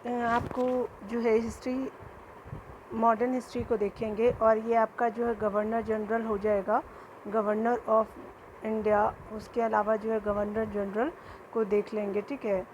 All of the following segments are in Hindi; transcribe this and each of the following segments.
आपको जो है हिस्ट्री, मॉडर्न हिस्ट्री को देखेंगे और ये आपका जो है गवर्नर जनरल हो जाएगा, गवर्नर ऑफ इंडिया। उसके अलावा जो है गवर्नर जनरल को देख लेंगे, ठीक है।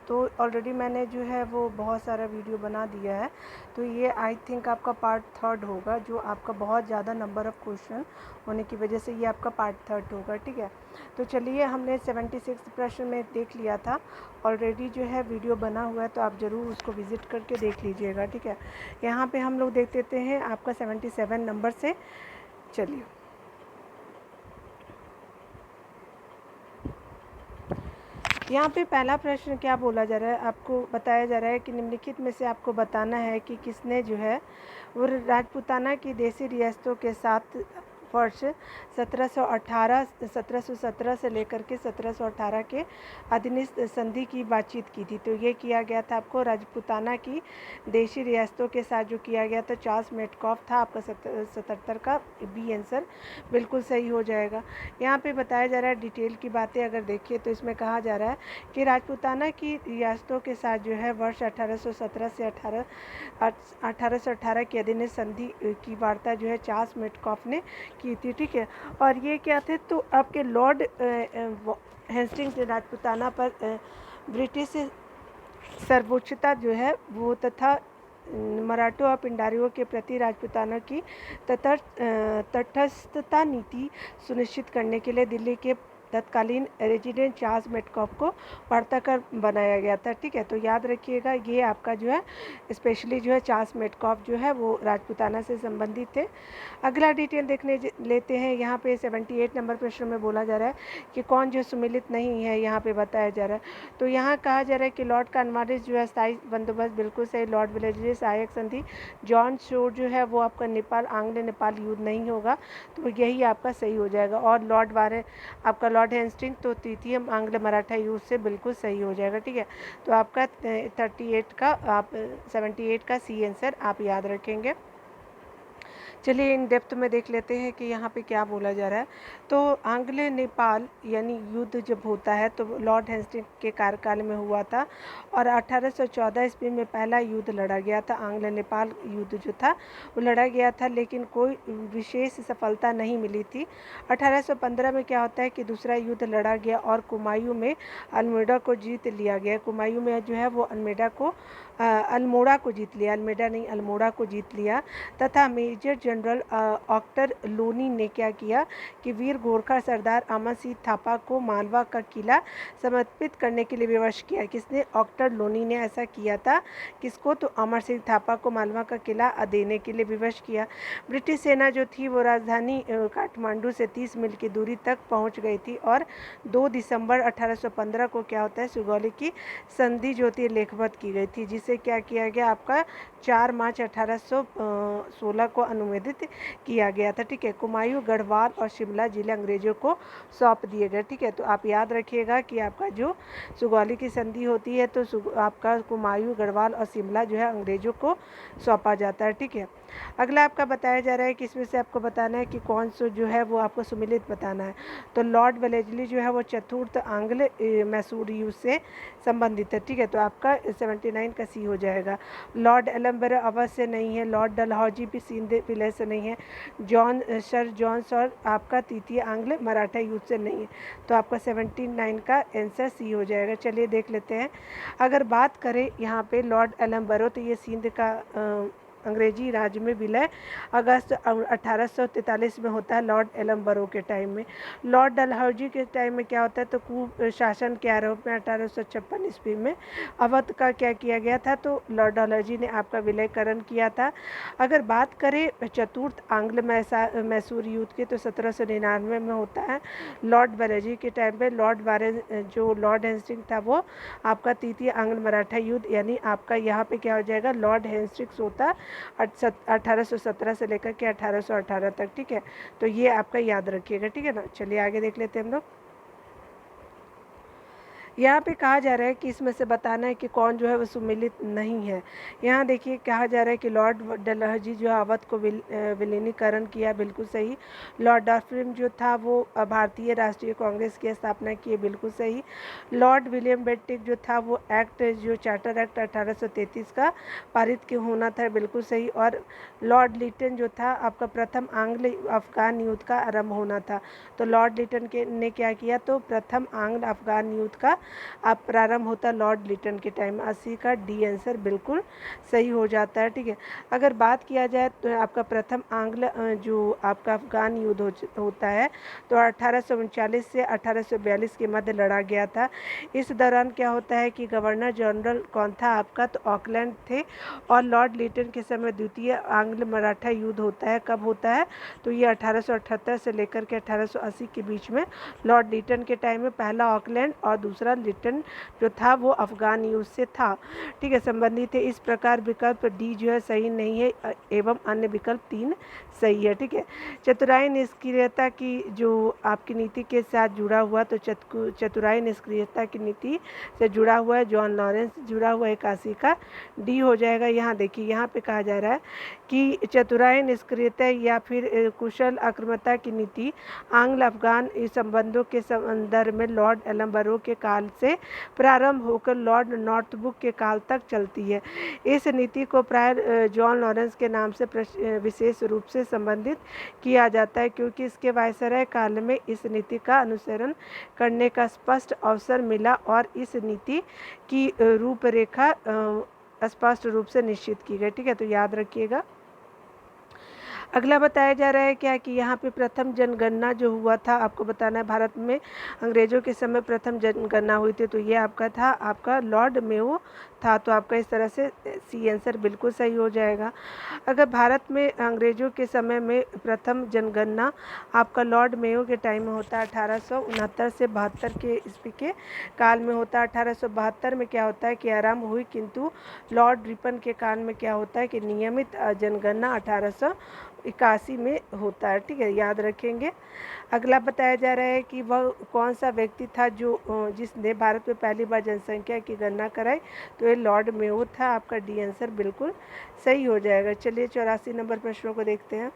तो ऑलरेडी मैंने जो है वो बहुत सारा वीडियो बना दिया है, तो ये आई थिंक आपका पार्ट 3 होगा, जो आपका बहुत ज़्यादा नंबर ऑफ़ क्वेश्चन होने की वजह से ये आपका पार्ट 3 होगा, ठीक है। तो चलिए, हमने 76 प्रश्न में देख लिया था, ऑलरेडी जो है वीडियो बना हुआ है, तो आप ज़रूर उसको विज़िट करके देख लीजिएगा, ठीक है। यहाँ पे हम लोग देख देते हैं आपका 77 नंबर से। चलिए, यहाँ पे पहला प्रश्न क्या बोला जा रहा है, आपको बताया जा रहा है कि निम्नलिखित में से आपको बताना है कि किसने जो है वो राजपूताना की देसी रियासतों के साथ वर्ष 1717 से लेकर के 1718 के अधिनिष्ठ संधि की बातचीत की थी। तो ये किया गया था आपको राजपूताना की देशी रियासतों के साथ जो किया गया था, चार्ल्स मेटकॉफ था आपका 77 का बी आंसर बिल्कुल सही हो जाएगा। यहाँ पे बताया जा रहा है, डिटेल की बातें अगर देखिए तो इसमें कहा जा रहा है कि राजपूताना की रियासतों के साथ जो है वर्ष 1817 से 1818 की अधिनिष्ठ संधि की वार्ता जो है चार्ल्स मेटकॉफ ने की थी, ठीक है। और ये क्या थे, तो आपके लॉर्ड हेस्टिंग्स ने राजपूताना पर ब्रिटिश सर्वोच्चता जो है वो तथा मराठों और पिंडारियों के प्रति राजपूताना की तटस्थता नीति सुनिश्चित करने के लिए दिल्ली के तत्कालीन रेजिडेंट चार्ल्स मेटकॉफ को वार्ताकार बनाया गया था, ठीक है। तो याद रखिएगा, ये आपका जो है स्पेशली जो है चार्ल्स मेटकॉफ जो है वो राजपूताना से संबंधित थे। अगला डिटेल देखने लेते हैं। यहाँ पे 78 नंबर प्रश्न में बोला जा रहा है कि कौन जो सुमिलित नहीं है, यहाँ पे बताया जा रहा है। तो यहाँ कहा जा रहा है कि लॉर्ड कॉर्नवालिस जो है स्थायी बंदोबस्त, बिल्कुल सही। लॉर्ड वेलेस्ली सहायक संधि, जॉन शोर जो है वो आपका नेपाल, आंग्ल नेपाल युद्ध नहीं होगा, तो यही आपका सही हो जाएगा। और लॉर्ड वारे आपका लॉर्ड हेस्टिंग, तो तृतीय आंग्ल मराठा युद्ध से बिल्कुल सही हो जाएगा, ठीक है। तो आपका 38 का, आप 78 का सी आंसर आप याद रखेंगे। चलिए, इन डेप्थ में देख लेते हैं कि यहाँ पे क्या बोला जा रहा है। तो आंग्ल नेपाल यानी युद्ध जब होता है तो लॉर्ड हेस्टिंग के कार्यकाल में हुआ था, और 1814 ईस्वी में पहला युद्ध लड़ा गया था। आंग्ल नेपाल युद्ध जो था वो लड़ा गया था, लेकिन कोई विशेष सफलता नहीं मिली थी। 1815 में क्या होता है कि दूसरा युद्ध लड़ा गया और कुमायूं में अल्मोड़ा को जीत लिया गया। कुमायूं में जो है वो अल्मोड़ा को जीत लिया, अल्मेडा नहीं, अल्मोड़ा को जीत लिया। तथा मेजर जनरल ऑक्टर लोनी ने क्या किया कि वीर गोरखा सरदार अमर सिंह थापा को मालवा का किला समर्पित करने के लिए विवश किया। किसने? ऑक्टर लोनी ने ऐसा किया था। किसको? तो अमर सिंह थापा को मालवा का किला देने के लिए विवश किया। ब्रिटिश सेना जो थी वो राजधानी काठमांडू से 30 मील की दूरी तक पहुंच गई थी, और 2 दिसंबर 1815 को क्या होता है, सुगौली की संधि जो थी लेखबद्ध की गई थी, जिसे क्या किया गया, आपका 4 मार्च 1816 को अनुमोदित किया गया था, ठीक है। कुमायूं, गढ़वाल और शिमला जिले अंग्रेजों को सौंप दिए गए, ठीक है। तो आप याद रखिएगा कि आपका जो सुगौली की संधि होती है तो आपका कुमायूं, गढ़वाल और शिमला जो है अंग्रेजों को सौंपा जाता है, ठीक है। अगला आपका बताया जा रहा है कि इसमें से आपको बताना है कि कौन सा जो है वो आपको सुमिलित बताना है। तो लॉर्ड वेलेस्ली जो है वो चतुर्थ आंग्ल मैसूर युद्ध से संबंधित है, ठीक है। तो आपका 79 का सी हो जाएगा। लॉर्ड एलम्बरा अवश्य नहीं है। लॉर्ड डलहौजी भी सिंध विलय से नहीं है। सर जॉन्स और आपका तृतीय आंग्ल मराठा युद्ध से नहीं है। तो आपका 79 का आंसर सी हो जाएगा। चलिए देख लेते हैं। अगर बात करें यहाँ पे लॉर्ड एलम्बरो, तो ये सिंध का अंग्रेजी राज्य में विलय अगस्त 1843 में होता है, लॉर्ड एलम्बरो के टाइम में। लॉर्ड डलहौजी के टाइम में क्या होता है, तो कुशासन के आरोप में 1856 ईस्वी में अवध का क्या किया गया था, तो लॉर्ड डलहौजी ने आपका विलयकरण किया था। अगर बात करें चतुर्थ आंग्ल मैसूर युद्ध की, तो 1799 में होता है लॉर्ड वेलेस्ली के टाइम पे। जो लॉर्ड हेस्टिंग था वो आपका तृतीय आंग्ल मराठा युद्ध, यानी आपका यहाँ पे क्या हो जाएगा, लॉर्ड हेस्टिंग्स होता 1817 से लेकर के 1818 तक, ठीक है। तो ये आपका याद रखिएगा, ठीक है ना। चलिए आगे देख लेते हैं हम लोग। यहाँ पे कहा जा रहा है कि इसमें से बताना है कि कौन जो है वो सुमेलित नहीं है। यहाँ देखिए कहा जा रहा है कि लॉर्ड डलहौजी जो है अवध को विलीनीकरण किया, बिल्कुल सही। लॉर्ड डॉल्फिन जो था वो भारतीय राष्ट्रीय कांग्रेस की स्थापना की, बिल्कुल सही। लॉर्ड विलियम बेंटिक जो था वो एक्ट जो चार्टर एक्ट 1833 का पारित के होना था, बिल्कुल सही। और लॉर्ड लिटन जो था आपका प्रथम आंग्ल अफगान युद्ध का आरंभ होना था। तो लॉर्ड लिटन के ने क्या किया, तो प्रथम आंग्ल अफगान युद्ध का अब प्रारंभ होता है लॉर्ड लिटन के टाइम। 80 का डी आंसर बिल्कुल सही हो जाता है, ठीक है। अगर बात किया जाए तो आपका प्रथम आंग्ल जो आपका अफगान युद्ध होता है तो 1839 से 1842 के मध्य लड़ा गया था। इस दौरान क्या होता है कि गवर्नर जनरल कौन था आपका, तो ऑकलैंड थे। और लॉर्ड लिटन के समय द्वितीय आंग्ल मराठा युद्ध होता है, कब होता है, तो ये 1878 से लेकर के 1880 के बीच में लॉर्ड लिटन के टाइम में पहला ऑकलैंड और दूसरा लिटन जो था वो अफगान युद्ध से था, ठीक है, संबंधित है। इस प्रकार विकल्प डी जो है सही नहीं है एवं अन्य विकल्प 3 सही है, ठीक है। चतुराई निष्क्रियता की जो आपकी नीति के साथ जुड़ा हुआ, तो चतुराई निष्क्रियता की नीति से जुड़ा हुआ है जॉन लॉरेंस, जुड़ा हुआ है 81 का डी हो जाएगा। यहाँ देखिए यहाँ पे कहा जा रहा है कि चतुराई निष्क्रियता या फिर कुशल आक्रामकता की नीति आंग्ल अफगान संबंधों के संदर्भ में लॉर्ड एलम्बरो के काल से प्रारंभ होकर लॉर्ड नॉर्थब्रुक के काल तक चलती है। इस नीति को प्राय जॉन लॉरेंस के नाम से विशेष रूप से संबंधित किया जाता है, क्योंकि इसके वायसराय काल में इस नीति का अनुसरण करने का स्पष्ट अवसर मिला और इस नीति की रूपरेखा स्पष्ट रूप से निश्चित की गई, ठीक है। तो याद रखिएगा। अगला बताया जा रहा है क्या कि यहाँ पे प्रथम जनगणना जो हुआ था आपको बताना है। भारत में अंग्रेजों के समय प्रथम जनगणना हुई थी, तो ये आपका था आपका लॉर्ड मेयो था। तो आपका इस तरह से सी आंसर बिल्कुल सही हो जाएगा। अगर भारत में अंग्रेजों के समय में प्रथम जनगणना आपका लॉर्ड मेयो के टाइम में होता है 1869 से 72 के ईस्वी के काल में होता है। 1872 में क्या होता है कि आरंभ हुई, किंतु लॉर्ड रिपन के काल में क्या होता है कि नियमित जनगणना 1881 में होता है, ठीक है, याद रखेंगे। अगला बताया जा रहा है कि वह कौन सा व्यक्ति था जो जिसने भारत में पहली बार जनसंख्या की गणना कराई, तो ये लॉर्ड मेयो था। आपका डी आंसर बिल्कुल सही हो जाएगा। चलिए 84 नंबर प्रश्नों को देखते हैं।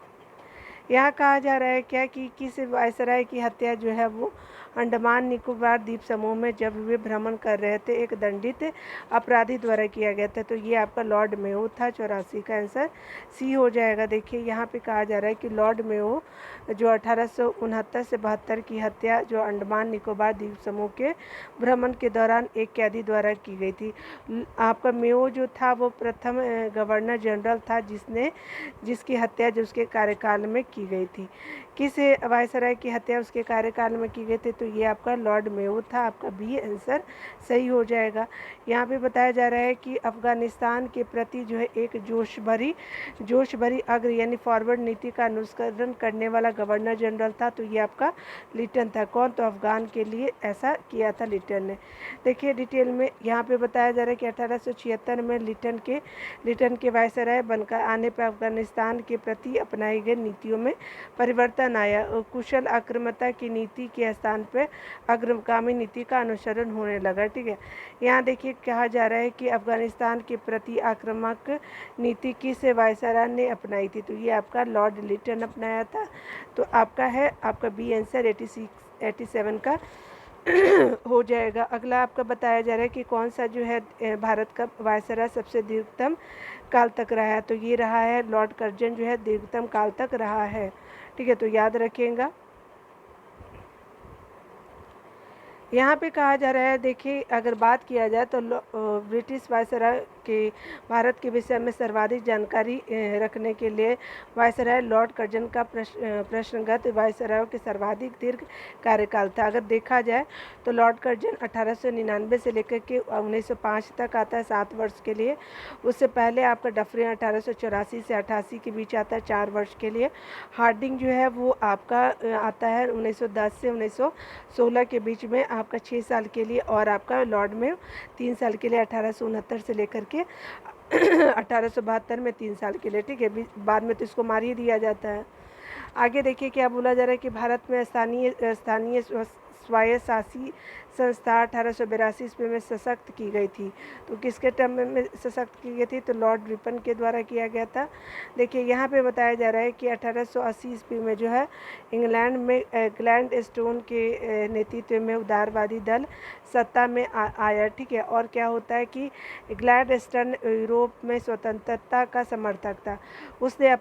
यहाँ कहा जा रहा है क्या कि किस वायसराय की हत्या जो है वो अंडमान निकोबार द्वीप समूह में जब वे भ्रमण कर रहे थे एक दंडित अपराधी द्वारा किया गया था, तो ये आपका लॉर्ड मेयो था। 84 का आंसर सी हो जाएगा। देखिए यहाँ पे कहा जा रहा है कि लॉर्ड मेयो जो 1869 से 72 की हत्या जो अंडमान निकोबार द्वीप समूह के भ्रमण के दौरान एक कैदी द्वारा की गई थी। आपका मेयो जो था वो प्रथम गवर्नर जनरल था जिसकी हत्या जो उसके कार्यकाल में की गई थी। किस वायसराय की हत्या उसके कार्यकाल में की गई थी, तो ये आपका लॉर्ड मेयो था। आपका बी आंसर सही हो जाएगा। यहाँ पे बताया जा रहा है कि अफगानिस्तान के प्रति जो है एक जोश भरी अग्र यानी फॉरवर्ड नीति का अनुसरण करने वाला गवर्नर जनरल था, तो ये आपका लिटन था। कौन, तो अफगान के लिए ऐसा किया था लिटन ने। देखिए डिटेल में यहाँ पे बताया जा रहा है कि 1876 में लिटन के वायसराय बनकर आने पर अफगानिस्तान के प्रति अपनाई गई नीतियों में परिवर्तन आया। कुशल आक्रामकता की नीति के स्थान पर अग्रगामी नीति का अनुसरण होने लगा, ठीक है। यहाँ देखिए कहा जा रहा है कि अफगानिस्तान के प्रति आक्रामक नीति किस वायसराय ने अपनाई थी, तो ये आपका लॉर्ड लिटन अपनाया था। तो आपका बी आंसर 87 का हो जाएगा। अगला आपका बताया जा रहा है कि कौन सा जो है भारत का वायसराय सबसे दीर्घतम काल तक रहा है, तो ये रहा है लॉर्ड कर्जन जो है दीर्घतम काल तक रहा है, ठीक है। तो याद रखिएगा। यहाँ पे कहा जा रहा है, देखिए अगर बात किया जाए तो ब्रिटिश वायसराय के भारत के विषय में सर्वाधिक जानकारी रखने के लिए वायसराय लॉर्ड कर्जन का प्रश्नगत वायसरायों के सर्वाधिक दीर्घ कार्यकाल था। अगर देखा जाए तो लॉर्ड कर्जन 1899 से लेकर के 1905 तक आता है, 7 वर्ष के लिए। उससे पहले आपका डफरिन 1884 से 88 के बीच आता है, 4 वर्ष के लिए। हार्डिंग जो है वो आपका आता है 1910 से 1916 के बीच में, आपका 6 साल के लिए। और आपका लॉर्ड में 3 साल के लिए 1869 से लेकर के 1872 में 3 साल के लिए, ठीक है। बाद में तो इसको मार ही दिया जाता है। आगे देखिए क्या बोला जा रहा है कि भारत में स्थानीय स्वायत्त शासी संस्था 1882 ईस्वी में सशक्त की गई थी। तो किसके टर्म में सशक्त की गई थी? तो लॉर्ड रिपन के द्वारा किया गया था। देखिए यहाँ पे बताया जा रहा है कि 1880 ईस्वी में जो है इंग्लैंड में ग्लैडस्टोन के नेतृत्व में उदारवादी दल सत्ता में आया, ठीक है। और क्या होता है कि ग्लैडस्टोन यूरोप में स्वतंत्रता का समर्थक था। उसने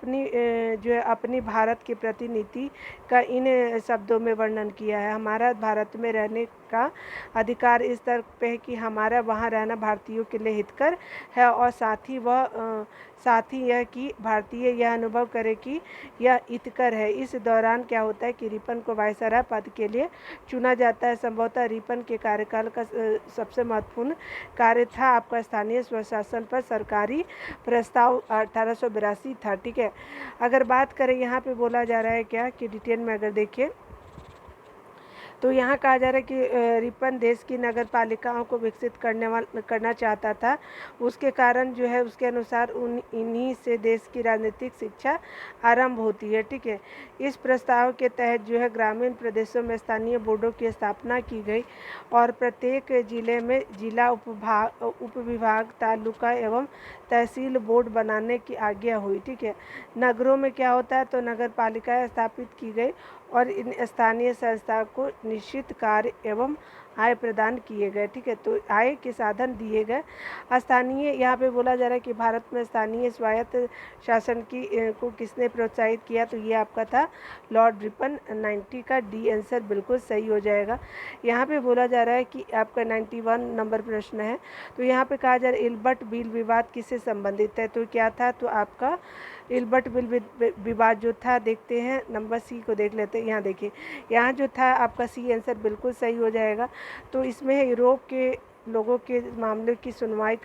जो है अपनी भारत की प्रतिनीति का इन शब्दों में वर्णन किया है: हमारा भारत में रहने का अधिकार इस तर्क पे है कि हमारा वहाँ रहना भारतीयों के लिए हितकर है, और साथ ही यह कि भारतीय यह अनुभव करे कि यह हितकर है। इस दौरान क्या होता है कि रिपन को वायसराय पद के लिए चुना जाता है। संभवतः रिपन के कार्यकाल का सबसे महत्वपूर्ण कार्य था आपका स्थानीय स्वशासन पर सरकारी प्रस्ताव 1882 था, ठीक है। अगर बात करें यहाँ पे बोला जा रहा है क्या कि डिटेल में अगर देखिए तो यहाँ कहा जा रहा है कि रिपन देश की नगर पालिकाओं को विकसित करना चाहता था। उसके कारण जो है उसके अनुसार इन्हीं से देश की राजनीतिक शिक्षा आरंभ होती है, ठीक है। इस प्रस्ताव के तहत जो है ग्रामीण प्रदेशों में स्थानीय बोर्डों की स्थापना की गई और प्रत्येक जिले में जिला उपविभाग तालुका एवं तहसील बोर्ड बनाने की आज्ञा हुई, ठीक है। नगरों में क्या होता है तो नगर पालिकाएँ स्थापित की गई और इन स्थानीय संस्था को निश्चित कार्य एवं आय प्रदान किए गए, ठीक है। तो आय के साधन दिए गए। स्थानीय यहाँ पे बोला जा रहा है कि भारत में स्थानीय स्वायत्त शासन को किसने प्रोत्साहित किया? तो ये आपका था लॉर्ड रिपन। 90 का डी आंसर बिल्कुल सही हो जाएगा। यहाँ पे बोला जा रहा है कि आपका 91 नंबर प्रश्न है। तो यहाँ पे कहा जा रहा है इल्बर्ट बिल विवाद किससे संबंधित है? तो क्या था? तो आपका इल्बर्ट बिल विवाद जो था, देखते हैं नंबर सी को देख लेते हैं। यहाँ देखिए, यहाँ जो था आपका सी आंसर बिल्कुल सही हो जाएगा। तो इसमें यूरोप के लोगों के मामले की सुनवाई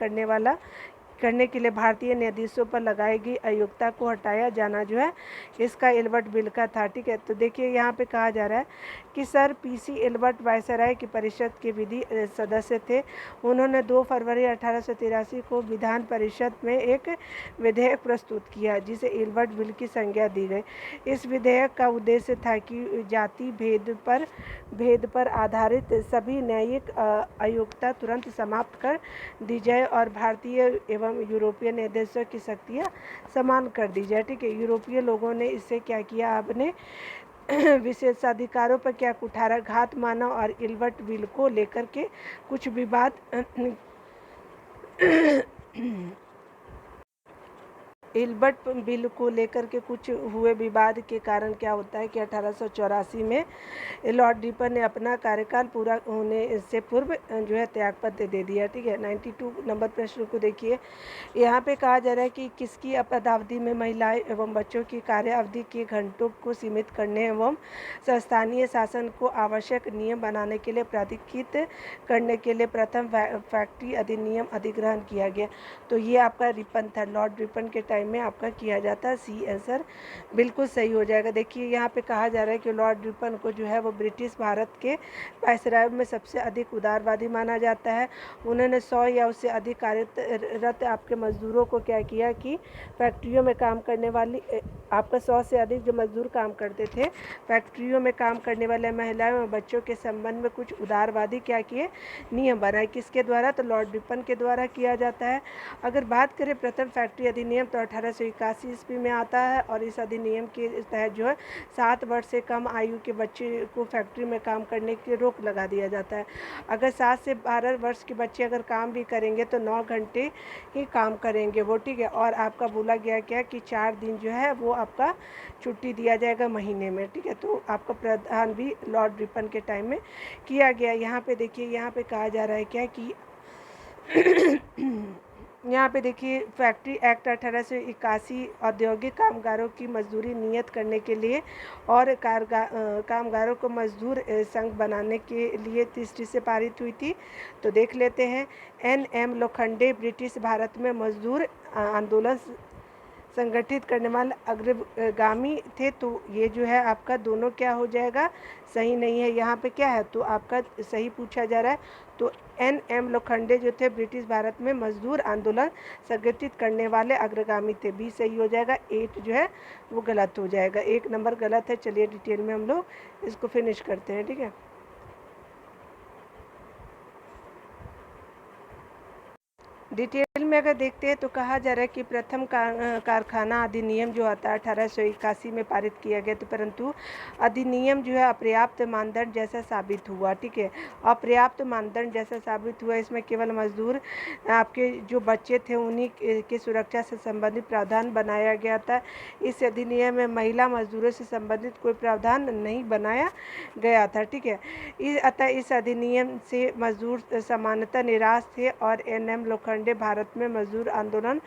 करने के लिए भारतीय न्यायाधीशों पर लगाई गई अयोग्यता को हटाया जाना जो है इसका इल्बर्ट बिल का था, ठीक है। तो देखिए यहाँ पे कहा जा रहा है कि सर पीसी इल्बर्ट वायसराय की परिषद के विधि सदस्य थे। उन्होंने 2 फरवरी 1883 को विधान परिषद में एक विधेयक प्रस्तुत किया जिसे इल्बर्ट बिल की संज्ञा दी गई। इस विधेयक का उद्देश्य था कि जाति भेद पर आधारित सभी न्यायिक अयोग्यता तुरंत समाप्त कर दी जाए और भारतीय एवं यूरोपीय न्यायाधीशों की शक्तियाँ समान कर दी जाए, ठीक है। यूरोपीय लोगों ने इससे क्या किया? अपने विशेषाधिकारों पर क्या कुठाराघात माना और इल्बर्ट बिल को लेकर के कुछ विवाद इल्बर्ट बिल को लेकर के कुछ हुए विवाद के कारण क्या होता है कि 1884 में लॉर्ड रिपन ने अपना कार्यकाल पूरा होने से पूर्व जो है त्यागपत्र दे दिया, ठीक है। 92 नंबर प्रश्न को देखिए। यहाँ पे कहा जा रहा है कि किसकी पदावधि में महिलाएं एवं बच्चों की कार्य अवधि के घंटों को सीमित करने एवं स्थानीय शासन को आवश्यक नियम बनाने के लिए प्राधिकृत करने के लिए प्रथम फैक्ट्री अधिनियम अधिग्रहण किया गया? तो ये आपका रिपन था। लॉर्ड रिपन के टाइम में आपका किया जाता है। सी आंसर बिल्कुल सही हो जाएगा। देखिए यहाँ पे कहा जा रहा है कि लॉर्ड रिपन को जो है वो ब्रिटिश भारत के वायसराय में सबसे अधिक उदारवादी माना जाता है। उन्होंने 100 या उससे अधिक कार्यरत आपके मजदूरों को क्या किया कि फैक्ट्रियों में काम करने वाली आपका 100 से अधिक जो मजदूर काम करते थे फैक्ट्रियों में काम करने वाले महिलाओं और बच्चों के संबंध में कुछ उदारवादी क्या किए? नियम बनाए। किसके द्वारा? तो लॉर्ड रिपन के द्वारा किया जाता है। अगर बात करें प्रथम फैक्ट्री अधिनियम तो 1881 ईस्वी में आता है और इस अधिनियम के तहत जो है 7 वर्ष से कम आयु के बच्चे को फैक्ट्री में काम करने की रोक लगा दिया जाता है। अगर 7 से 12 वर्ष के बच्चे अगर काम भी करेंगे तो 9 घंटे ही काम करेंगे वो, ठीक है। और आपका बोला गया क्या कि 4 दिन जो है वो आपका छुट्टी दिया जाएगा महीने में, ठीक है। तो आपका प्रावधान भी लॉर्ड रिपन के टाइम में किया गया। यहाँ पे देखिए, यहाँ पे कहा जा रहा है क्या कि यहाँ पे देखिए फैक्ट्री एक्ट 1881 औद्योगिक कामगारों की मजदूरी नियत करने के लिए और कामगारों को मजदूर संघ बनाने के लिए 30 से पारित हुई थी। तो देख लेते हैं। NM लोखंडे ब्रिटिश भारत में मजदूर आंदोलन संगठित करने वाले अग्रगामी थे। तो ये जो है आपका दोनों क्या हो जाएगा? सही नहीं है। यहाँ पे क्या है? तो आपका सही पूछा जा रहा है। तो NM लोखंडे जो थे ब्रिटिश भारत में मजदूर आंदोलन संगठित करने वाले अग्रगामी थे। बी सही हो जाएगा। 8 जो है वो गलत हो जाएगा। 1 नंबर गलत है। चलिए डिटेल में हम लोग इसको फिनिश करते हैं, ठीक है। डिटेल में अगर देखते हैं तो कहा जा रहा है कि प्रथम कारखाना अधिनियम जो आता है 1881 में पारित किया गया, तो परंतु अधिनियम जो है अपर्याप्त मानदंड जैसा साबित हुआ। ठीक है, अपर्याप्त मानदंड जैसा साबित हुआ। इसमें केवल मजदूर आपके जो बच्चे थे उन्हीं की सुरक्षा से संबंधित प्रावधान बनाया गया था। इस अधिनियम में महिला मजदूरों से संबंधित कोई प्रावधान नहीं बनाया गया था। ठीक है, अतः इस अधिनियम से मजदूर सामान्यतः निराश थे और एन.एम. लोखंडे भारत में मजदूर आंदोलन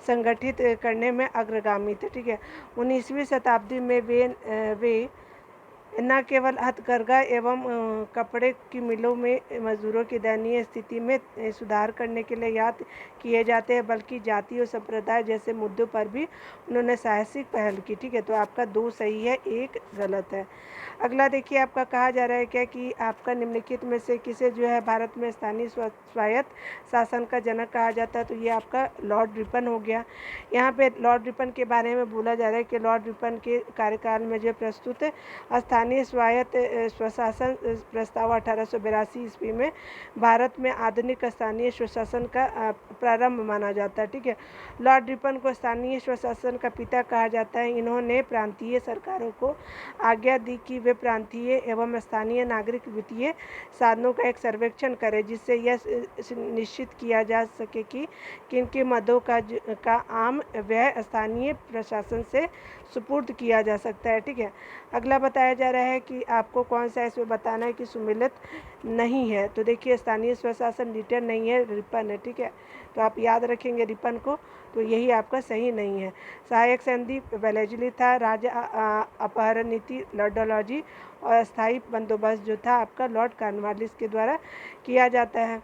संगठित करने में अग्रगामी थे। ठीक है, 19वीं शताब्दी में वे न केवल हथकरघा एवं कपड़े की मिलों में मजदूरों की दयनीय स्थिति में सुधार करने के लिए याद किए जाते हैं, बल्कि जाति और संप्रदाय जैसे मुद्दों पर भी उन्होंने साहसिक पहल की। ठीक है, तो आपका 2 सही है, 1 गलत है। अगला देखिए, आपका कहा जा रहा है क्या कि आपका निम्नलिखित में से किसे जो है भारत में स्थानीय स्वायत्त शासन का जनक कहा जाता है, तो ये आपका लॉर्ड रिपन हो गया। यहाँ पे लॉर्ड रिपन के बारे में बोला जा रहा है कि लॉर्ड रिपन के कार्यकाल में जो प्रस्तुत स्थानीय स्वायत्त स्वशासन प्रस्ताव 1882 ईस्वी में भारत में आधुनिक स्थानीय स्वशासन का प्रारंभ माना जाता है। ठीक है, लॉर्ड रिपन को स्थानीय स्वशासन का पिता कहा जाता है। इन्होंने प्रांतीय सरकारों को आज्ञा दी कि वे प्रांतीय एवं स्थानीय नागरिक वित्तीय साधनों का एक सर्वेक्षण करें, जिससे यह निश्चित किया जा सके कि किन मदों का आम व्यय स्थानीय प्रशासन से सुपुर्द किया जा सकता है। ठीक है, अगला बताया जा रहा है कि आपको कौन सा इसमें बताना है कि सुमिलित नहीं है, तो देखिए स्थानीय स्वशासन रिटर्न नहीं है, रिपन है। ठीक है, तो आप याद रखेंगे रिपन को, तो यही आपका सही नहीं है। सहायक संधि वेलेजली था, राज्य अपहरण नीति लॉर्ड डलहौजी, और स्थायी बंदोबस्त जो था आपका लॉर्ड कॉर्नवालिस के द्वारा किया जाता है।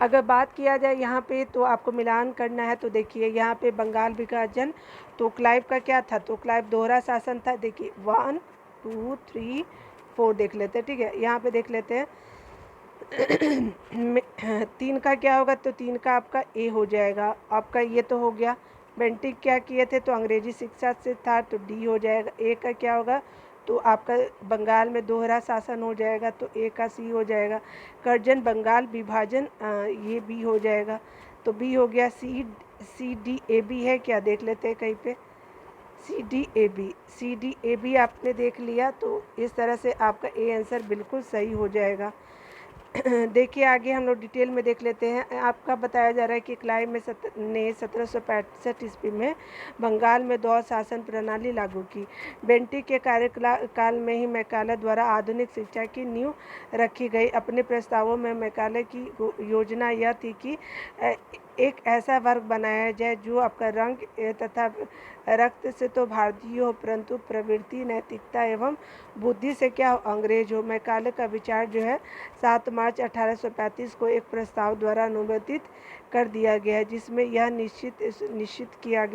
अगर बात किया जाए यहाँ पे तो आपको मिलान करना है, तो देखिए यहाँ पे बंगाल विभाजन, तो क्लाइव का क्या था, तो क्लाइव दोहरा शासन था। देखिए 1 2 3 4 देख लेते हैं। ठीक है, यहाँ पे देख लेते हैं 3 का क्या होगा, तो 3 का आपका ए हो जाएगा। आपका ये तो हो गया। बेंटिक क्या किए थे, तो अंग्रेजी शिक्षा से था, तो डी हो जाएगा। ए का क्या होगा, तो आपका बंगाल में दोहरा शासन हो जाएगा, तो ए का सी हो जाएगा। कर्जन बंगाल विभाजन, ये बी हो जाएगा, तो बी हो गया। सी डी ए बी है क्या, देख लेते हैं कहीं पे, सी डी ए बी आपने देख लिया, तो इस तरह से आपका ए आंसर बिल्कुल सही हो जाएगा। देखिए आगे हम लोग डिटेल में देख लेते हैं। आपका बताया जा रहा है कि क्लाइव में ने 1765 ईस्वी में बंगाल में द्वैध शासन प्रणाली लागू की। बेंटिक के कार्यकाल में ही मैकाले द्वारा आधुनिक शिक्षा की नींव रखी गई। अपने प्रस्तावों में मैकाले की योजना यह थी कि एक ऐसा वर्ग बनाया जाए जो आपका रंग तथा रक्त से तो भारतीय हो, परंतु प्रवृत्ति, नैतिकता एवं बुद्धि से क्या हो, अंग्रेज हो। मैकाले का विचार जो है 7 मार्च 1835 को एक प्रस्ताव द्वारा अनुमोदित कर दिया गया है, जिसमें यह निश्चय किया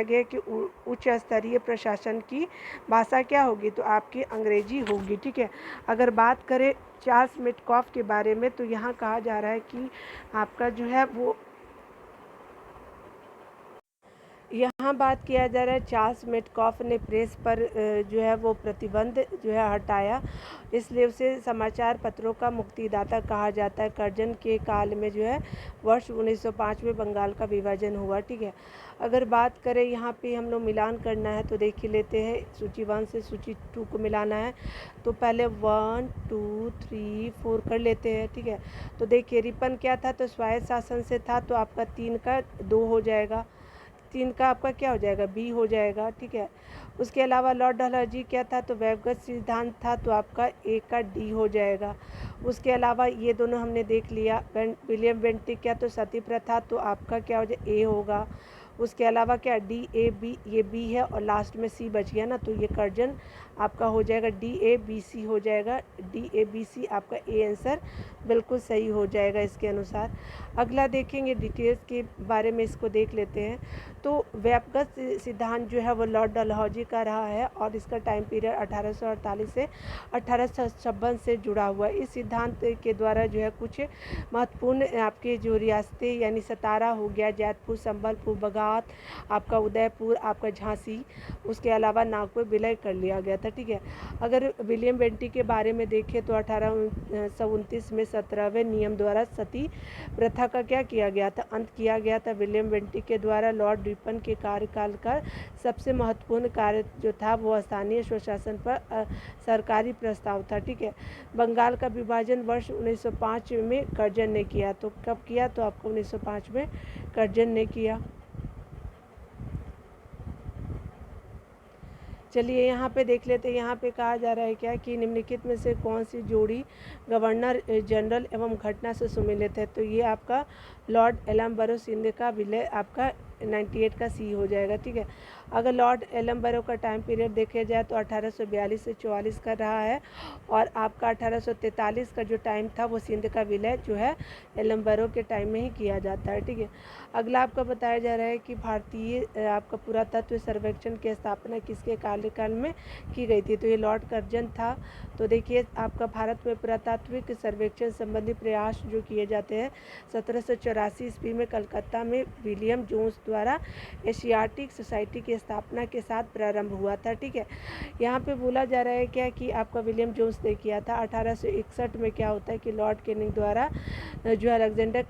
गया कि उच्च स्तरीय प्रशासन की भाषा क्या होगी, तो आपकी अंग्रेजी होगी। ठीक है, अगर बात करें चार्ल्स मेटकॉफ के बारे में, तो यहाँ कहा जा रहा है कि आपका जो है वो यहाँ बात किया जा रहा है चार्ल्स मेटकॉफ ने प्रेस पर जो है वो प्रतिबंध जो है हटाया, इसलिए उसे समाचार पत्रों का मुक्तिदाता कहा जाता है। कर्जन के काल में जो है वर्ष 1905 में बंगाल का विभाजन हुआ। ठीक है, अगर बात करें यहाँ पे हम लोग मिलान करना है, तो देख ही लेते हैं। सूची 1 से सूची 2 को मिलाना है, तो पहले 1 2 3 4 कर लेते हैं। ठीक है, तो देखिए रिपन क्या था, तो स्वायत्त शासन से था, तो आपका 3 का 2 हो जाएगा। 3 का आपका क्या हो जाएगा, बी हो जाएगा। ठीक है, उसके अलावा लॉर्ड डलहौजी क्या था, तो व्यक्तिगत सिद्धांत था, तो आपका ए का डी हो जाएगा। उसके अलावा ये दोनों हमने देख लिया। विलियम बेंटिक क्या, तो सती प्रथा, तो आपका क्या हो जाए, ए होगा। उसके अलावा क्या, डी ए बी, ये बी है, और लास्ट में सी बच गया ना, तो ये कर्जन आपका हो जाएगा, डी ए बी सी हो जाएगा। डी ए बी सी आपका ए आंसर बिल्कुल सही हो जाएगा इसके अनुसार। अगला देखेंगे डिटेल्स के बारे में, इसको देख लेते हैं। तो व्यक्तिगत सिद्धांत जो है वो लॉर्ड डलहौजी का रहा है, और इसका टाइम पीरियड 1848 से 1856 से जुड़ा हुआ है। इस सिद्धांत के द्वारा जो है कुछ महत्वपूर्ण आपके जो रियासतें, यानी सतारा हो गया, जैतपुर, संबलपुर, बघाल, साथ आपका उदयपुर, आपका झांसी, उसके अलावा नागपुर विलय कर लिया गया था। ठीक है, अगर विलियम बेंटिक के बारे में देखें तो 1829 में 17वें नियम द्वारा सती प्रथा का क्या किया गया था, अंत किया गया था। विलियम बेंटिक के द्वारा लॉर्ड रिपन के कार्यकाल का सबसे महत्वपूर्ण कार्य जो था वो स्थानीय स्वशासन पर सरकारी प्रस्ताव था। ठीक है, बंगाल का विभाजन वर्ष 1905 में कर्जन ने किया। तो कब किया, तो आपको 1905 में कर्जन ने किया। चलिए यहाँ पे देख लेते हैं, यहाँ पे कहा जा रहा है क्या कि निम्नलिखित में से कौन सी जोड़ी गवर्नर जनरल एवं घटना से सुमेलित है। तो ये आपका लॉर्ड एलम्बरो सिंध का विलय आपका 98 का सी हो जाएगा। ठीक है, अगर लॉर्ड एलम्बरो का टाइम पीरियड देखे जाए तो 1842 से 44 का रहा है, और आपका 1843 का जो टाइम था वो सिंध का विलय जो है एलम्बरो के टाइम में ही किया जाता है। ठीक है, अगला आपका बताया जा रहा है कि भारतीय आपका पुरातत्व सर्वेक्षण की स्थापना किसके कार्यकाल में की गई थी। तो ये लॉर्ड कर्जन था। तो देखिए आपका भारत में पुरातात्विक सर्वेक्षण संबंधी प्रयास जो किए जाते हैं 1784 ईस्वी में कलकत्ता में विलियम जोन्स द्वारा एशियाटिक सोसाइटी की स्थापना के साथ प्रारंभ हुआ था। ठीक है, यहाँ पे बोला जा रहा है क्या कि आपका विलियम जोन्स ने किया था। 1861 में क्या होता है कि लॉर्ड केनिंग द्वारा जो अलेक्जेंडर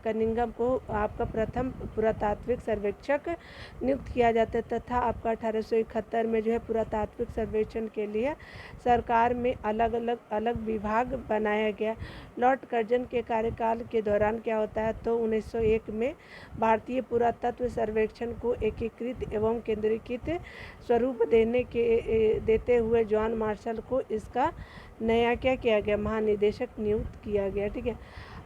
कनिंघम को आपका प्रथम पुरातात्विक सर्वेक्षक नियुक्त किया जाता है, तथा आपका 1871 में जो है पुरातात्विक सर्वेक्षण के लिए सरकार में अलग विभाग बनाया गया। लॉर्ड कर्जन के कार्यकाल के दौरान क्या होता है, तो 1901 में भारतीय पुरातत्व सर्वेक्षण को एकीकृत एवं केंद्रीकृत स्वरूप देते हुए जॉन मार्शल को इसका नया क्या किया गया, महानिदेशक नियुक्त किया गया। ठीक है,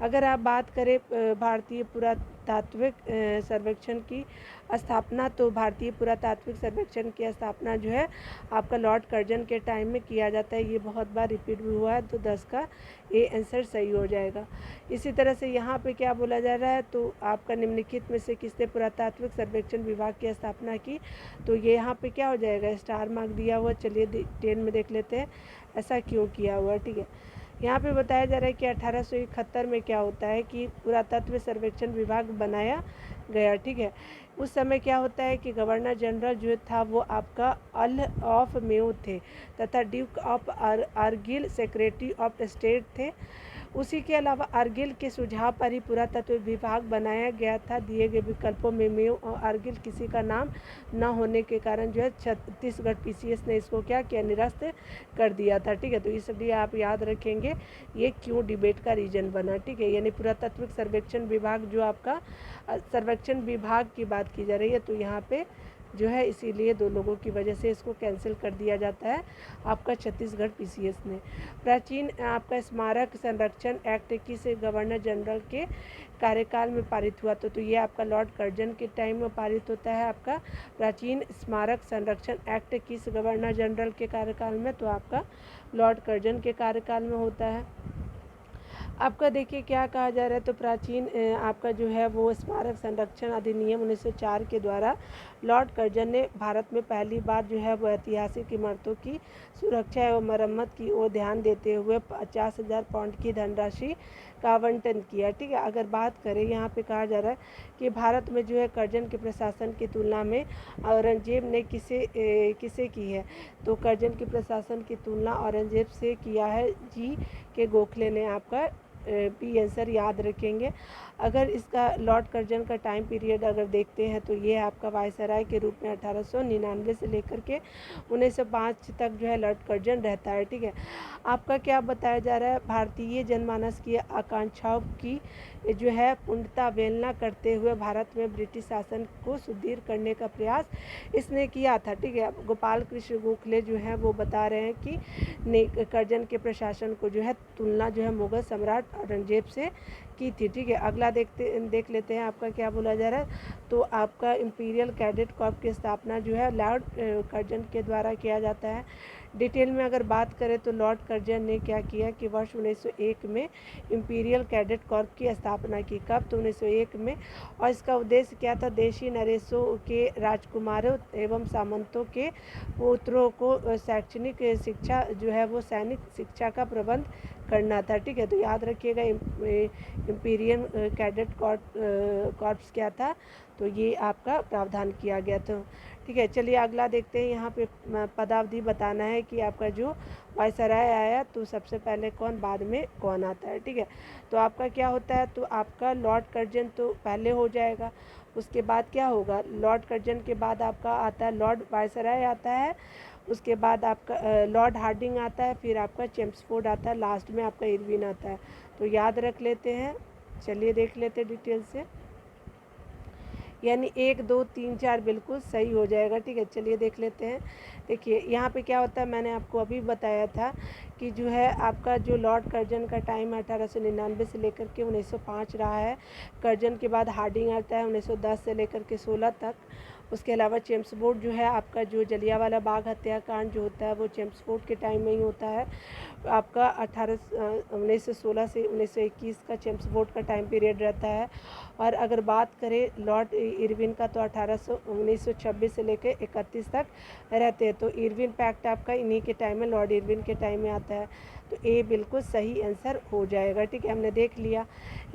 अगर आप बात करें भारतीय पुरातात्विक सर्वेक्षण की स्थापना, तो भारतीय पुरातात्विक सर्वेक्षण की स्थापना जो है आपका लॉर्ड कर्जन के टाइम में किया जाता है। ये बहुत बार रिपीट भी हुआ है, तो 10 का ए आंसर सही हो जाएगा। इसी तरह से यहाँ पे क्या बोला जा रहा है, तो आपका निम्नलिखित में से किसने पुरातात्विक सर्वेक्षण विभाग की स्थापना की। तो ये यहाँ पे क्या हो जाएगा, स्टार मार्क दिया हुआ। चलिए 10 में देख लेते हैं ऐसा क्यों किया हुआ। ठीक है, यहाँ पे बताया जा रहा है कि 1871 में क्या होता है कि पुरातत्व सर्वेक्षण विभाग बनाया गया। ठीक है, उस समय क्या होता है कि गवर्नर जनरल जो था वो आपका अर्ल ऑफ मेयो थे, तथा duke of Argyll secretary of state थे। उसी के अलावा आर्गिल के सुझाव पर ही पुरातत्व विभाग बनाया गया था। दिए गए विकल्पों में मेयो और आर्गिल किसी का नाम न होने के कारण जो है छत्तीसगढ़ पीसीएस ने इसको क्या किया, निरस्त कर दिया था। ठीक है, तो इसलिए आप याद रखेंगे ये क्यों डिबेट का रीजन बना। ठीक है, यानी पुरातत्विक सर्वेक्षण विभाग जो आपका सर्वेक्षण विभाग की बात की जा रही है, तो यहाँ पे जो है इसीलिए 2 लोगों की वजह से इसको कैंसिल कर दिया जाता है आपका छत्तीसगढ़ पीसीएस ने। प्राचीन आपका स्मारक संरक्षण एक्ट किस गवर्नर जनरल के कार्यकाल में पारित हुआ। तो ये आपका लॉर्ड कर्जन के टाइम में पारित होता है। आपका प्राचीन स्मारक संरक्षण एक्ट किस गवर्नर जनरल के कार्यकाल में, तो आपका लॉर्ड कर्जन के कार्यकाल में होता है। आपका देखिए क्या कहा जा रहा है, तो प्राचीन आपका जो है वो स्मारक संरक्षण अधिनियम 1904 के द्वारा लॉर्ड कर्जन ने भारत में पहली बार जो है वो ऐतिहासिक इमारतों की सुरक्षा एवं मरम्मत की ओर ध्यान देते हुए 50,000 पाउंड की धनराशि का आवंटन किया। ठीक है, अगर बात करें यहाँ पे कहा जा रहा है कि भारत में जो है कर्जन के प्रशासन की तुलना में औरंगजेब ने किसे की है। तो कर्जन के प्रशासन की तुलना औरंगजेब से किया है जी के गोखले ने। आपका बी आंसर याद रखेंगे। अगर इसका लॉर्ड कर्जन का टाइम पीरियड अगर देखते हैं, तो ये आपका वायसराय के रूप में 1899 से लेकर के 1905 तक जो है लॉर्ड कर्जन रहता है। ठीक है, आपका क्या बताया जा रहा है, भारतीय जनमानस की आकांक्षाओं की जो है पूर्णता अवहेलना करते हुए भारत में ब्रिटिश शासन को सुदृढ़ करने का प्रयास इसने किया था। ठीक है, गोपाल कृष्ण गोखले जो है वो बता रहे हैं कि कर्जन के प्रशासन को जो है तुलना जो है मुगल सम्राट औरंगजेब से की थी। ठीक है, अगला देख लेते हैं आपका क्या बोला जा रहा है। तो आपका इंपीरियल कैडेट कॉर्प की स्थापना जो है लॉर्ड कर्जन के द्वारा किया जाता है। डिटेल में अगर बात करें तो लॉर्ड कर्जन ने क्या किया कि वर्ष 1901 में इंपीरियल कैडेट कॉर्प की स्थापना की। कब? तो 1901 में। और इसका उद्देश्य क्या था? देशी नरेशों के राजकुमारों एवं सामंतों के पुत्रों को शैक्षणिक शिक्षा जो है वो सैनिक शिक्षा का प्रबंध करना था। ठीक है, तो याद रखिएगा इंपीरियल कैडेट कॉर्प्स क्या था, तो ये आपका प्रावधान किया गया था। ठीक है, चलिए अगला देखते हैं। यहाँ पे पदावधि बताना है कि आपका जो वायसराय आया तो सबसे पहले कौन, बाद में कौन आता है। ठीक है, तो आपका क्या होता है, तो आपका लॉर्ड कर्जन तो पहले हो जाएगा। उसके बाद क्या होगा, लॉर्ड कर्जन के बाद आपका आता है लॉर्ड वायसराय आता है, उसके बाद आपका लॉर्ड हार्डिंग आता है, फिर आपका चेम्सफोर्ड आता है, लास्ट में आपका इरविन आता है। तो याद रख लेते हैं। चलिए देख लेते हैं डिटेल से, यानी 1 2 3 4 बिल्कुल सही हो जाएगा। ठीक है, चलिए देख लेते हैं। देखिए यहाँ पे क्या होता है, मैंने आपको अभी बताया था कि जो है आपका जो लॉर्ड कर्जन का टाइम 1899 से लेकर के 1905 रहा है। कर्जन के बाद हार्डिंग आता है 1910 से लेकर के 16 तक। उसके अलावा चेम्सफोर्ड जो है आपका जो जलियांवाला बाग हत्याकांड जो होता है वो चेम्सफोर्ड के टाइम में ही होता है। आपका 1916 से 1921 का चेम्सफोर्ड का टाइम पीरियड रहता है। और अगर बात करें लॉर्ड इरविन का तो 1926 से लेकर 31 तक रहते हैं। तो इरविन पैक्ट आपका इन्हीं के टाइम में, लॉर्ड इरविन के टाइम में आता है। तो ए बिल्कुल सही आंसर हो जाएगा। ठीक है, हमने देख लिया।